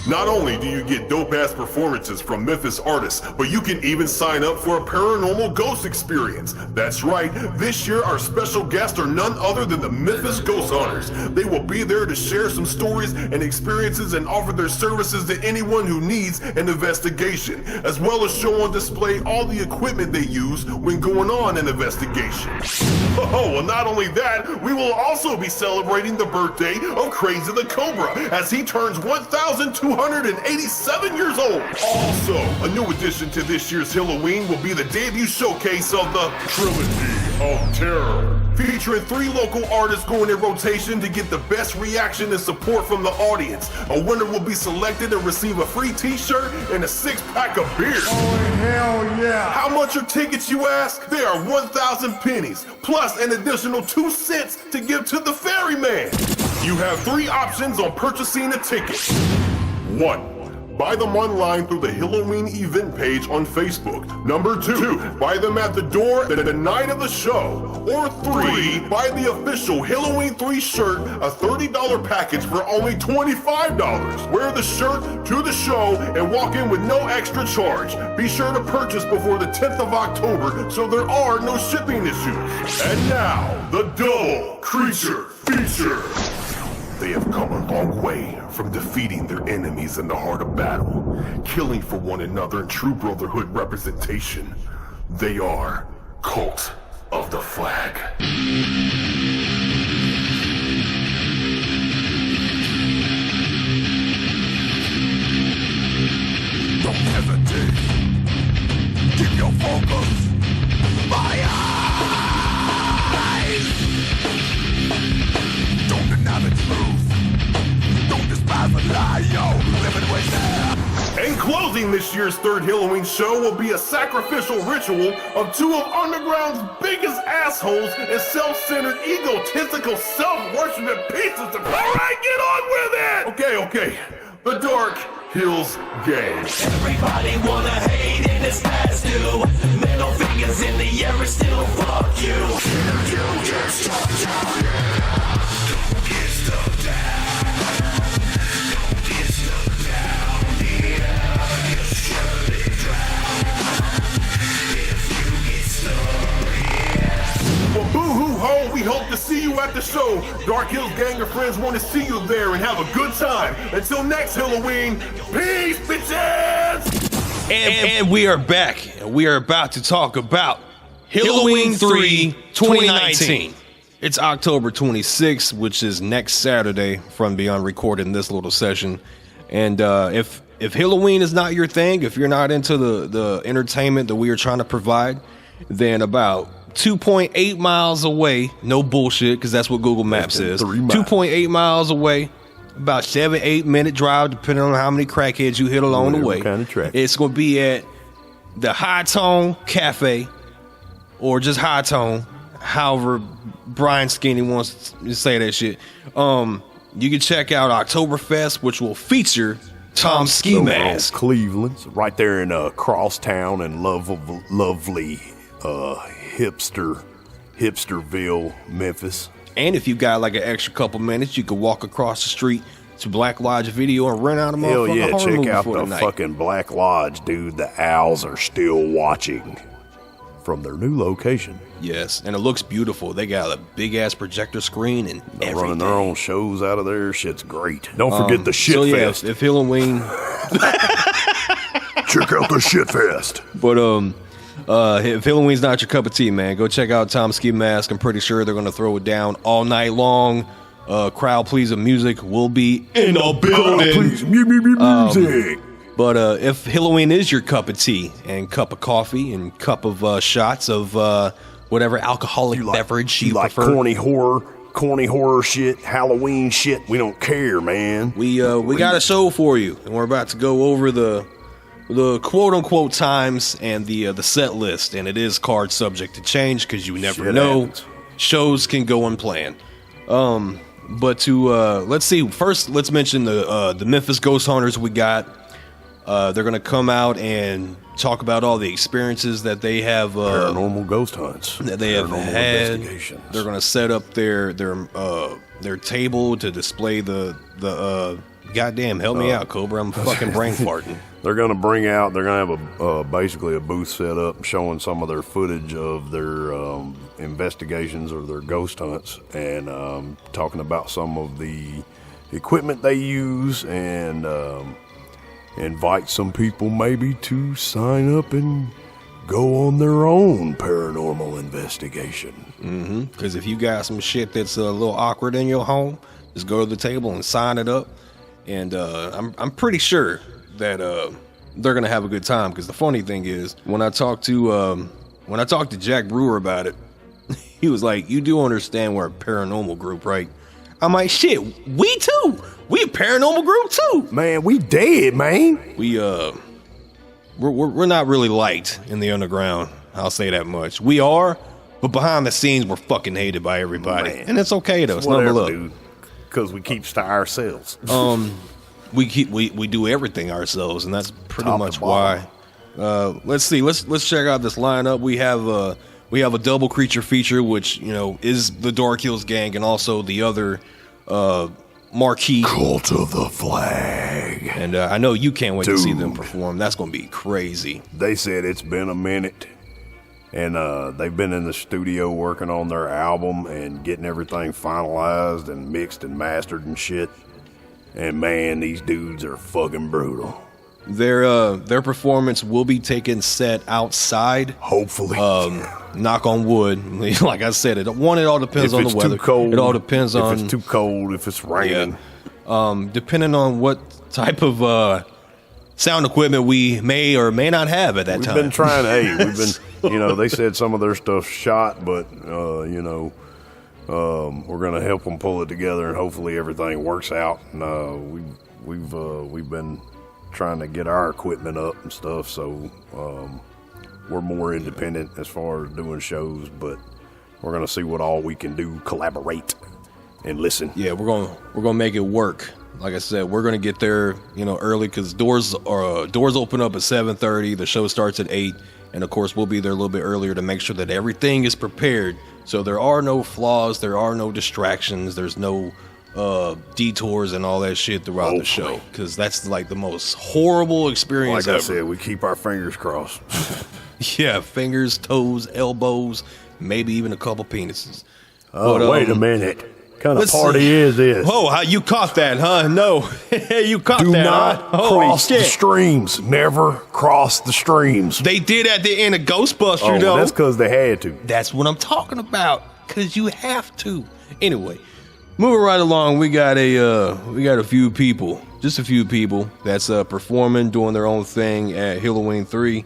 Not only do you get dope-ass performances from Memphis artists, but you can even sign up for a paranormal ghost experience. That's right, this year our special guests are none other than the Memphis Ghost Hunters. They will be there to share some stories and experiences and offer their services to anyone who needs an investigation, as well as show on display all the equipment they use when going on an investigation. Oh, well, not only that, we will also be celebrating the birthday of Crazy Tha Cobra as he turns 1,287 years old. Also, a new addition to this year's Hilloween will be the debut showcase of the Trilogy of Terror, featuring 3 local artists going in rotation to get the best reaction and support from the audience. A winner will be selected and receive a free t-shirt and a 6-pack of beer. Oh, hell yeah. How much are tickets, you ask? They are 1,000 pennies, plus an additional 2 cents to give to the ferryman. You have 3 options on purchasing a ticket. 1. Buy them online through the Hilloween event page on Facebook. Number 2, buy them at the door the night of the show. Or 3, buy the official Hilloween III shirt, a $30 package for only $25. Wear the shirt to the show and walk in with no extra charge. Be sure to purchase before the 10th of October so there are no shipping issues. And now, the Double Creature feature. They have come a long way from defeating their enemies in the heart of battle, killing for one another in true brotherhood representation. They are Cult of the Flag. Don't hesitate. Keep your focus. My eyes. Don't deny the truth. Don't despise a lie, yo. this year's third Hilloween show will be a sacrificial ritual of two of underground's biggest assholes and self-centered, egotistical, self-worshiping pieces of... Alright, get on with it! Okay. The Dark Hills Gang. Everybody wanna hate and it's past due. Middle fingers in the air and still fuck you. You get stuck down, yeah. Don't get stuck down. Don't get stuck down, yeah. You surely drown. If you get stuck, yeah. Well, boo-hoo ho, we hope to see you at the show. Dark Hills Gang of friends want to see you there and have a good time. Until next Halloween, peace, bitches! And we are back, and we are about to talk about Hilloween III 2019. It's October 26th, which is next Saturday from beyond recording this little session. And if Halloween is not your thing, if you're not into the entertainment that we are trying to provide, then about 2.8 miles away, no bullshit, because that's what Google Maps says. 2.8 miles away, about 7-8 minute drive, depending on how many crackheads you hit along the way. Kind of track. It's going to be at the High Tone Cafe, or just High Tone, however Brian Skinny wants to say that shit. You can check out Oktoberfest, which will feature Tom Ski Mask. Cleveland, right there in Crosstown and lovely hipsterville, Memphis. And if you got like an extra couple minutes, you could walk across the street to Black Lodge Video and rent out a Hell motherfucking yeah, horror check movie out for the night. fucking Black Lodge, dude. The owls are still watching from their new location. Yes, and it looks beautiful. They got a big ass projector screen and They're everything. running their own shows out of there. Shit's great. Don't forget the Shit so yeah, Fest. if Halloween, Check out the Shit Fest. but if Halloween's not your cup of tea, man, go check out Tom Ski Mask. I'm pretty sure they're gonna throw it down all night long. Crowd pleasing music will be in the building. Please, music. But if Halloween is your cup of tea and cup of coffee and cup of shots of whatever alcoholic beverage you like prefer, corny horror shit, Halloween shit, we don't care, man. we got a show for you, and we're about to go over the quote unquote times and the set list, and it is card subject to change because you never Shit know. happens. Shows can go unplanned. But to let's see. First, let's mention the Memphis Ghost Hunters we got. They're gonna come out and talk about all the experiences that they have. Paranormal ghost hunts. That they have Paranormal had. investigations. They're gonna set up their table to display the goddamn help me out, Cobra. I'm fucking brain farting. They're gonna have basically a booth set up showing some of their footage of their investigations or their ghost hunts, and talking about some of the equipment they use, and invite some people maybe to sign up and go on their own paranormal investigation. Because if you got some shit that's a little awkward in your home, just go to the table and sign it up. And I'm pretty sure that they're gonna have a good time. Because the funny thing is, when I talked to Jack Brewer about it, he was like, "You do understand we're a paranormal group, right?" I'm like, "Shit, we too. We a paranormal group too, Man, we dead, man. We're not really liked in the underground. I'll say that much. We are, but behind the scenes, we're fucking hated by everybody, Man. and it's okay though. It's not Whatever, love. dude. Because we keep to ourselves. We do everything ourselves, and that's pretty Top to much why. Let's see. Let's check out this lineup. We have a double creature feature, which is the Dark Hills Gang, and also the other marquee Cult of the Flag. And I know you can't wait to see them Dude. perform. That's gonna be crazy. They said it's been a minute, and they've been in the studio working on their album and getting everything finalized and mixed and mastered and shit. And man, these dudes are fucking brutal. Their performance will be taken set outside. Hopefully. Knock on wood. Like I said, it all depends if on it's the weather. too cold, It all depends if on it's too cold, if it's raining. depending on what type of sound equipment we may or may not have at that We've time. been trying. We've been. They said some of their stuff's shot, but we're gonna help them pull it together, and hopefully everything works out. And we've been trying to get our equipment up and stuff, so we're more independent as far as doing shows, but we're gonna see what all we can do, collaborate and listen. Yeah, we're gonna make it work. Like I said, we're gonna get there, early, because doors open up at 7:30. The show starts at 8, and of course we'll be there a little bit earlier to make sure that everything is prepared. So there are no flaws, there are no distractions, there's no detours and all that shit throughout the show, because that's like the most horrible experience Like I ever. said, we keep our fingers crossed. Yeah, fingers, toes, elbows, maybe even a couple penises. Oh, But, wait a minute. What kind of let's party see. is this? Oh, you caught that, huh? No. You caught Do that, not huh? Holy cross the shit. streams. Never cross the streams. They did at the end of Ghostbusters, though. That's because they had to. That's what I'm talking about, because you have to. Anyway, moving right along, we got a few people, just a few people that's performing, doing their own thing at Hilloween III.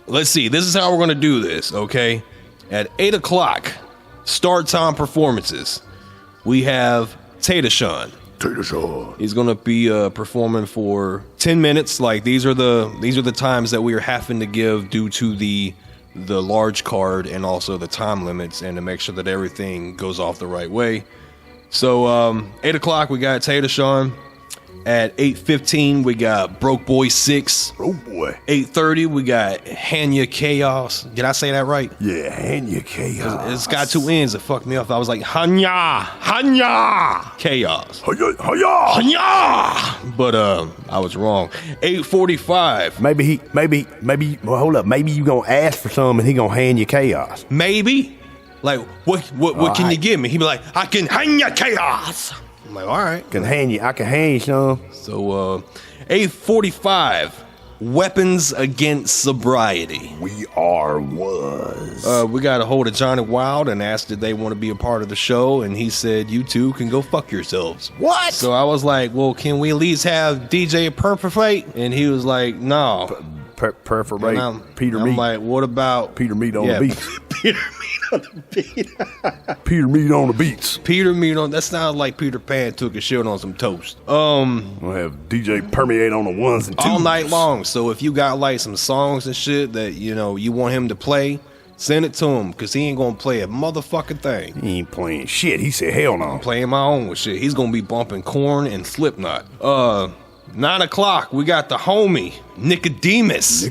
Let's see. This is how we're gonna do this, okay? At 8 o'clock, start time performances. We have Tha Sean. He's gonna be performing for 10 minutes. Like these are the times that we are having to give due to the large card and also the time limits, and to make sure that everything goes off the right way. So 8 o'clock we got Tha Sean. At 8:15 we got Broke Boy 6. Oh boy. 8:30 we got Hanya Chaos. Did I say that right? Yeah, Hanya Chaos. It's got two N's. It fucked me up. I was like Hanya Chaos. Hanya. But I was wrong. 8:45. Maybe. Well, hold up. Maybe you gonna ask for some and he gonna hand you chaos. Maybe. Like what can you give me? He be like, I can Hanya Chaos. I'm like, all right. I can hand you some. So 8:45. Weapons Against Sobriety. We was. We got a hold of Johnny Wild and asked if they want to be a part of the show, and he said, you two can go fuck yourselves. What? So I was like, well, can we at least have DJ Perfect? And he was like, no. Perforate Peter I'm Meat. like, what about Peter Meat on the beats. Peter Meat on the beat. Peter Meat on the beats. Peter Meat on, that sounds like Peter Pan took a shit on some toast. We'll have DJ Permeate on the ones and twos. All night long. So if you got like some songs and shit that you want him to play, send it to him, because he ain't gonna play a motherfucking thing. He ain't playing shit. He said hell no. I'm playing my own with shit. He's gonna be bumping Korn and Slipknot. 9 o'clock, we got the homie Nicodemus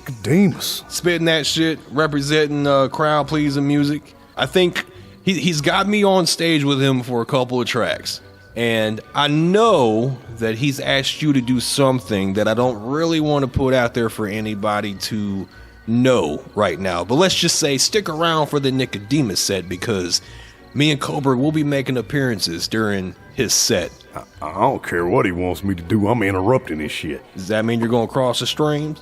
spitting that shit, representing crowd pleasing music. I think he's got me on stage with him for a couple of tracks, and I know that he's asked you to do something that I don't really want to put out there for anybody to know right now. But let's just say stick around for the Nicodemus set, because me and Cobra will be making appearances during his set. I don't care what he wants me to do. I'm interrupting his shit. Does that mean you're gonna cross the streams?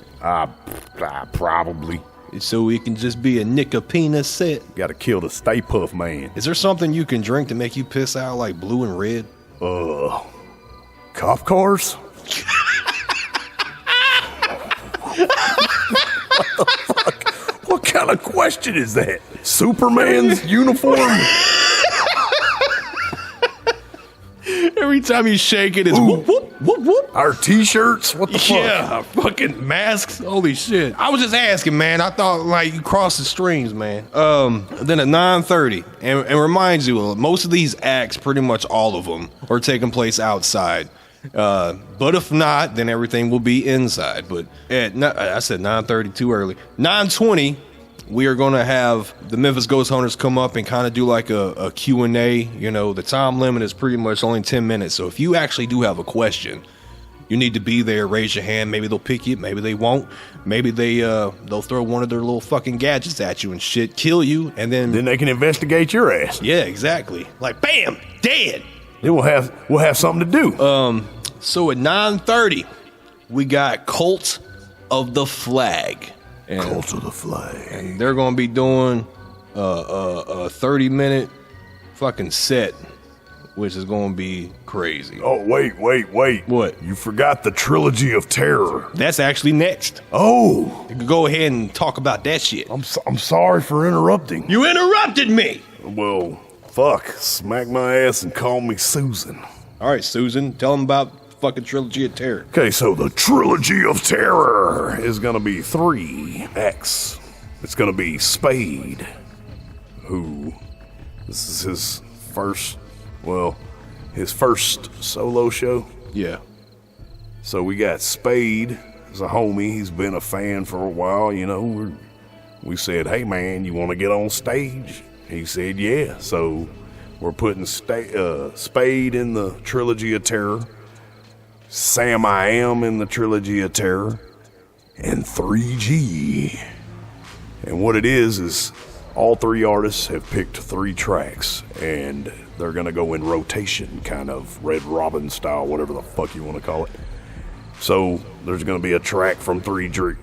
Probably. So it can just be a Nicodemus set. Gotta kill the Stay Puff Man. Is there something you can drink to make you piss out like blue and red? Cop cars? What the fuck? What kind of question is that? Superman's uniform? Every time you shake it, it's whoop, whoop, whoop, whoop. Our t-shirts? What the fuck? Yeah, fucking masks. Holy shit. I was just asking, man. I thought like you crossed the streams, man. Then at 9:30, and remind you, most of these acts, pretty much all of them, are taking place outside. But if not, then everything will be inside. But I said 9:30 too early. 9:20. We are going to have the Memphis Ghost Hunters come up and kind of do like a Q&A. The time limit is pretty much only 10 minutes. So if you actually do have a question, you need to be there, raise your hand. Maybe they'll pick you, maybe they won't. Maybe they'll throw one of their little fucking gadgets at you and shit, kill you, and then they can investigate your ass. Yeah, exactly. Like, bam, dead. Then we'll have something to do. So at 9:30, we got Cult of the Flag. Cult of the Flag. And they're going to be doing a 30-minute fucking set, which is going to be crazy. Oh, wait. What? You forgot the Trilogy of Terror. That's actually next. Oh. You can go ahead and talk about that shit. I'm sorry for interrupting. You interrupted me. Well, fuck. Smack my ass and call me Susan. All right, Susan, tell them about motherfucking Trilogy of Terror. Okay, so the Trilogy of Terror is gonna be 3X. It's gonna be Spade, who this is his first solo show. Yeah. So we got Spade as a homie. He's been a fan for a while, you know. We said, hey man, you want to get on stage? He said, yeah. So we're putting Spade in the Trilogy of Terror, Sam I Am in the Trilogy of Terror, and 3G. And what it is all three artists have picked 3 tracks, and they're going to go in rotation, kind of Red Robin style, whatever the fuck you want to call it. So there's going to be a track from 3G,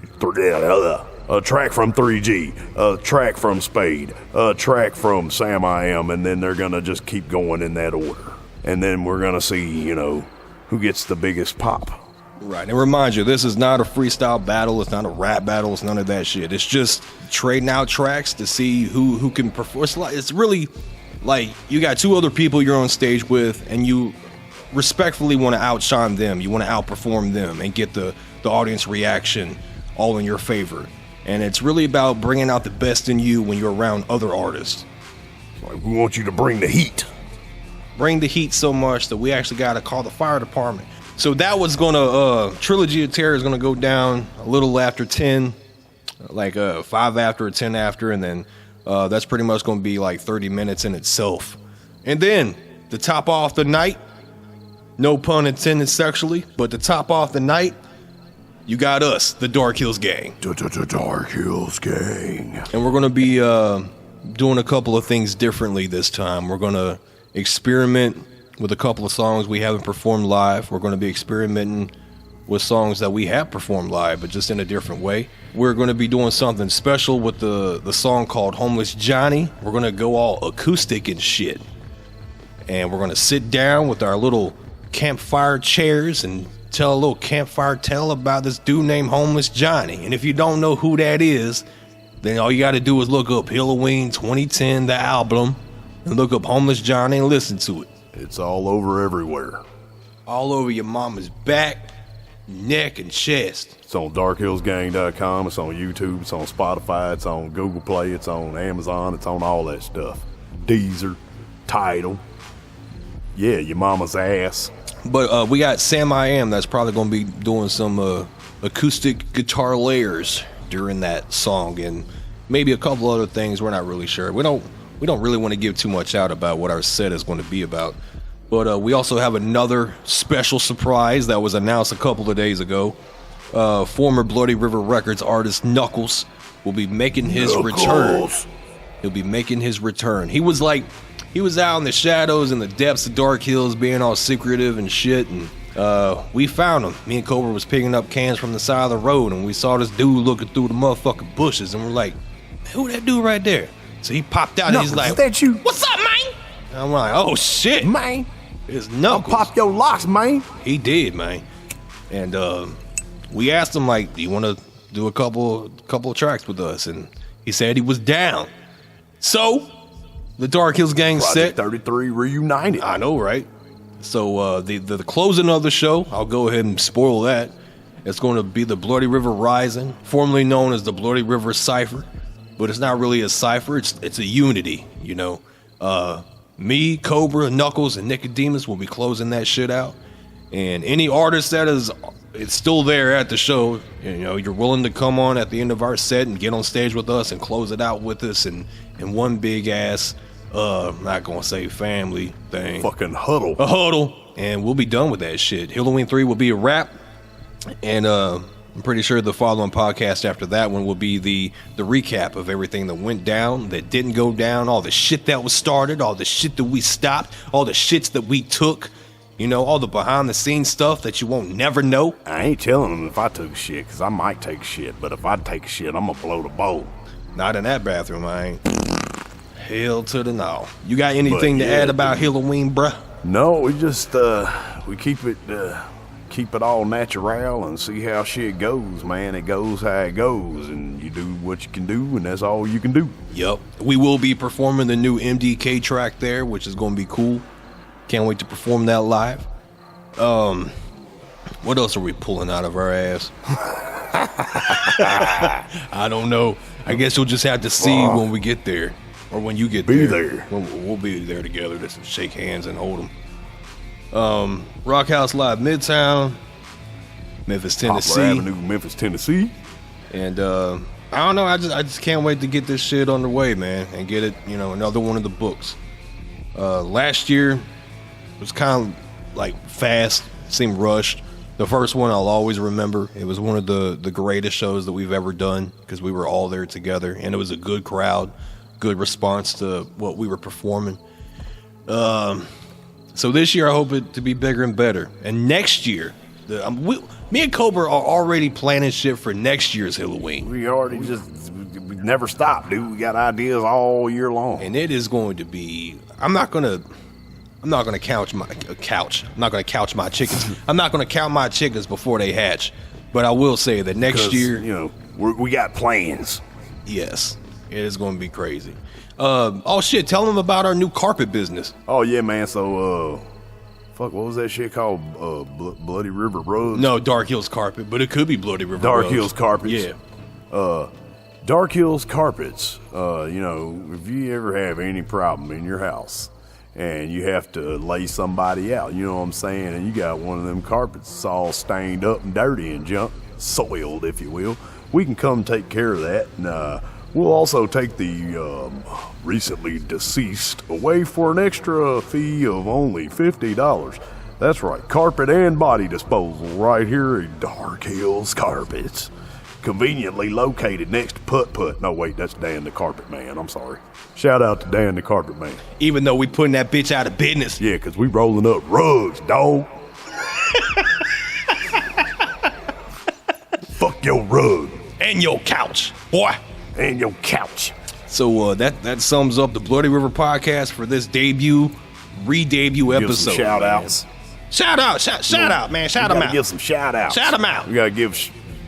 a track from 3G, a track from Spade, a track from Sam I Am, and then they're going to just keep going in that order. And then we're going to see, you know, who gets the biggest pop. Right, and remind you, this is not a freestyle battle, it's not a rap battle, it's none of that shit. It's just trading out tracks to see who can perform. It's really like you got 2 other people you're on stage with, and you respectfully want to outshine them, you want to outperform them and get the audience reaction all in your favor. And it's really about bringing out the best in you when you're around other artists. Like, we want you to bring the heat. Bring the heat so much that we actually got to call the fire department. So that was gonna, Trilogy of Terror is gonna go down a little after 10, like 5 after or 10 after, and then that's pretty much gonna be like 30 minutes in itself. And then, to top off the night, no pun intended sexually, but to top off the night, you got us, the Dark Hills Gang. Dark Hills Gang. And we're gonna be doing a couple of things differently this time. We're gonna experiment with a couple of songs we haven't performed live. We're going to be experimenting with songs that we have performed live, but just in a different way. We're going to be doing something special with the song called Homeless Johnny. We're going to go all acoustic and shit. And we're going to sit down with our little campfire chairs and tell a little campfire tale about this dude named Homeless Johnny. And if you don't know who that is, then all you got to do is look up Hilloween 2010, the album, and look up Homeless Johnny and listen to it. It's all over everywhere. All over your mama's back, neck, and chest. It's on darkhillsgang.com. It's on YouTube. It's on Spotify. It's on Google Play. It's on Amazon. It's on all that stuff. Deezer, Tidal. Yeah, your mama's ass. But we got Sam I Am that's probably going to be doing some acoustic guitar layers during that song, and maybe a couple other things. We're not really sure. We don't really want to give too much out about what our set is going to be about. But we also have another special surprise that was announced a couple of days ago. Former Bloody River Records artist Knuckles will be making his return. He'll be making his return. He was out in the shadows in the depths of Dark Hills being all secretive and shit, and we found him. Me and Cobra was picking up cans from the side of the road, and we saw this dude looking through the motherfucking bushes, and we're like, who that dude right there? So he popped out and he's like, is that you? What's up, man? And I'm like, oh shit, Man, it's Knuckles. pop your locks, man. He did, man. And we asked him, like, do you want to do a couple of tracks with us? And he said he was down. So the Dark Hills Gang Project set 33 reunited. I know, right? So the closing of the show, I'll go ahead and spoil that. It's going to be the Bloody River Rising, formerly known as the Bloody River Cypher. But it's not really a cipher, it's a unity, you know. Me, Cobra, Knuckles, and Nicodemus will be closing that shit out. And any artist that it's still there at the show, you know, you're willing to come on at the end of our set and get on stage with us and close it out with us in one big ass, I'm not gonna say family thing. Fucking huddle. A huddle. And we'll be done with that shit. Hilloween 3 will be a wrap. And I'm pretty sure the following podcast after that one will be the recap of everything that went down, that didn't go down, all the shit that was started, all the shit that we stopped, all the shits that we took, you know, all the behind the scenes stuff that you won't never know. I ain't telling them if I took shit, because I might take shit, but if I take shit, I'm going to blow the bowl. Not in that bathroom, I ain't. Hell to the no. You got anything to add about Hilloween, bruh? No, we just, we keep it all natural and see how shit goes, man. It goes how it goes, and you do what you can do, and that's all you can do. Yep. We will be performing the new MDK track there, which is going to be cool. Can't wait to perform that live. What else are we pulling out of our ass? I don't know. I guess you'll just have to see when we get there, or when you get there. We'll be there together to shake hands and hold them. Rock House Live Midtown, Memphis, Tennessee. Poplar Avenue, Memphis, Tennessee. And I don't know. I just can't wait to get this shit underway, man, and get it. Another one of the books. Last year was kind of like fast, seemed rushed. The first one I'll always remember. It was one of the greatest shows that we've ever done because we were all there together, and it was a good crowd, good response to what we were performing. So this year I hope it to be bigger and better. And next year, me and Cobra are already planning shit for next year's Hilloween. We never stop, dude. We got ideas all year long, and it is going to be. I'm not gonna couch my chickens. I'm not gonna count my chickens before they hatch. But I will say that next year, we got plans. Yes, it is going to be crazy. Oh shit! Tell them about our new carpet business. Oh yeah, man. So, what was that shit called? Bloody River Rugs? No, Dark Hills Carpet, but it could be Bloody River Rugs. Dark Hills Carpets. Yeah. Dark Hills Carpets. If you ever have any problem in your house and you have to lay somebody out, you know what I'm saying, and you got one of them carpets that's all stained up and dirty and junk, soiled, if you will, we can come take care of that. And we'll also take the recently deceased away for an extra fee of only $50. That's right, carpet and body disposal right here at Dark Hills Carpets. Conveniently located next to Putt Putt. No, wait, that's Dan the Carpet Man. I'm sorry. Shout out to Dan the Carpet Man. Even though we putting that bitch out of business. Yeah, because we rolling up rugs, dog. Fuck your rug. And your couch, boy. And your couch. So that sums up the Bloody River podcast for this re-debut episode. Give some shout outs. Shout out, man. Shout them out. Give some shout outs. Shout them out. We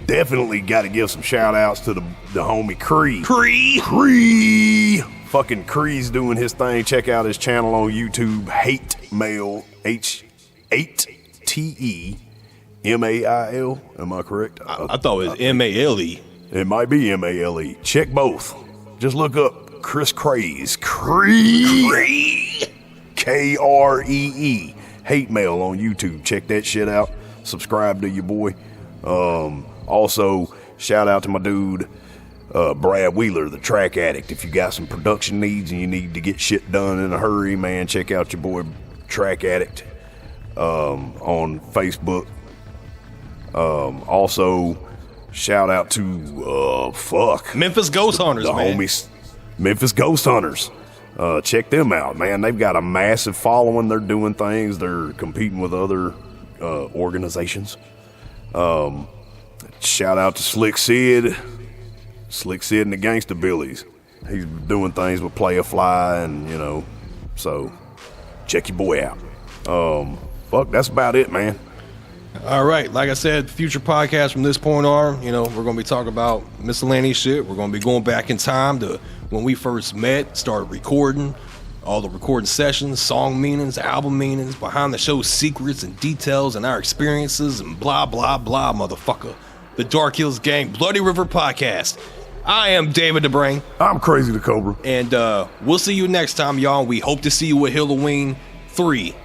definitely got to give some shout outs to the homie Cree. Cree. Fucking Cree's doing his thing. Check out his channel on YouTube, Hate Mail, H8TEMAIL. Am I correct? I thought it was MALE. It might be MALE. Check both. Just look up Chris Craze. Cree. KREE. Hate Mail on YouTube. Check that shit out. Subscribe to your boy. Also, shout out to my dude, Brad Wheeler, the Track Addict. If you got some production needs and you need to get shit done in a hurry, man, check out your boy, Track Addict, on Facebook. Also, shout out to, Memphis Ghost Hunters, the man. Homies, Memphis Ghost Hunters. Check them out, man. They've got a massive following. They're doing things. They're competing with other organizations. Shout out to Slick Sid and the Gangsta Billies. He's doing things with Play a Fly, and so check your boy out. That's about it, man. All right, like I said, future podcasts from this point on, we're gonna be talking about miscellaneous shit. We're gonna be going back in time to when we first met, started recording, all the recording sessions, song meanings, album meanings, behind the show secrets and details and our experiences and blah, blah, blah, motherfucker. The Dark Hills Gang Bloody River Podcast. I am David dBrain. I'm Crazy the Cobra. And we'll see you next time, y'all. We hope to see you at Hilloween III,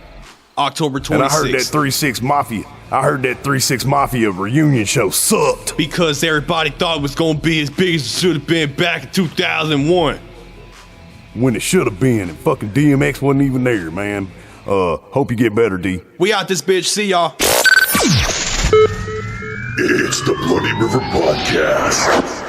October 26th. And I heard that 3-6 Mafia. I heard that 3-6 Mafia reunion show sucked. Because everybody thought it was going to be as big as it should have been back in 2001. When it should have been, and fucking DMX wasn't even there, man. Hope you get better, D. We out this bitch. See y'all. It's the Bloody River Podcast.